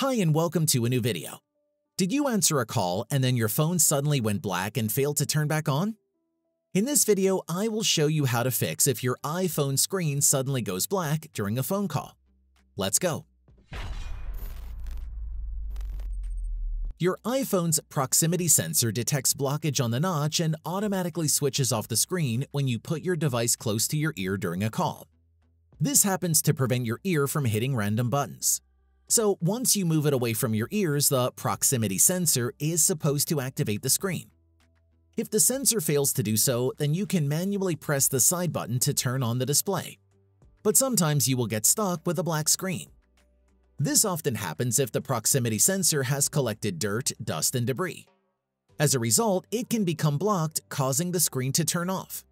Hi and welcome to a new video. Did you answer a call and then your phone suddenly went black and failed to turn back on? In this video, I will show you how to fix if your iPhone screen suddenly goes black during a phone call. Let's go. Your iPhone's proximity sensor detects blockage on the notch and automatically switches off the screen when you put your device close to your ear during a call. This happens to prevent your ear from hitting random buttons. So once you move it away from your ears, the proximity sensor is supposed to activate the screen. If the sensor fails to do so, then you can manually press the side button to turn on the display. But sometimes you will get stuck with a black screen. This often happens if the proximity sensor has collected dirt, dust, and debris. As a result, it can become blocked, causing the screen to turn off.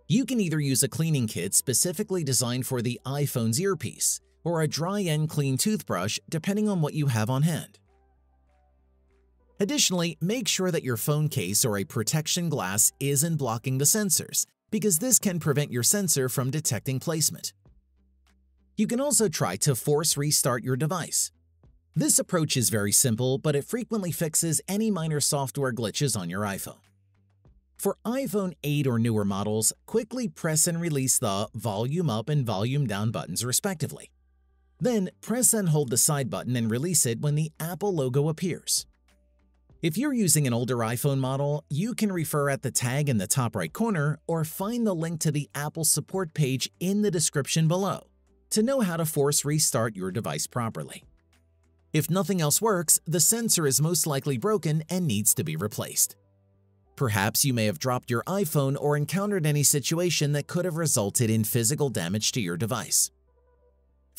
You can either use a cleaning kit specifically designed for the iPhone's earpiece, or a dry and clean toothbrush depending on what you have on hand. Additionally, make sure that your phone case or a protection glass isn't blocking the sensors, because this can prevent your sensor from detecting placement. You can also try to force restart your device. This approach is very simple, but it frequently fixes any minor software glitches on your iPhone. For iPhone 8 or newer models, quickly press and release the volume up and volume down buttons respectively. Then press and hold the side button and release it when the Apple logo appears. If you're using an older iPhone model, you can refer at the tag in the top right corner or find the link to the Apple support page in the description below to know how to force restart your device properly. If nothing else works, the sensor is most likely broken and needs to be replaced. Perhaps you may have dropped your iPhone or encountered any situation that could have resulted in physical damage to your device.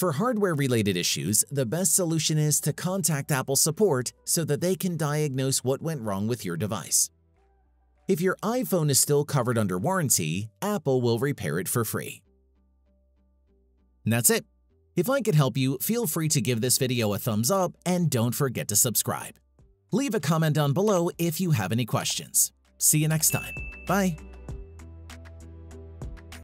For hardware-related issues, the best solution is to contact Apple support so that they can diagnose what went wrong with your device. If your iPhone is still covered under warranty, Apple will repair it for free. And that's it. If I could help you, feel free to give this video a thumbs up and don't forget to subscribe. Leave a comment down below if you have any questions. See you next time. Bye.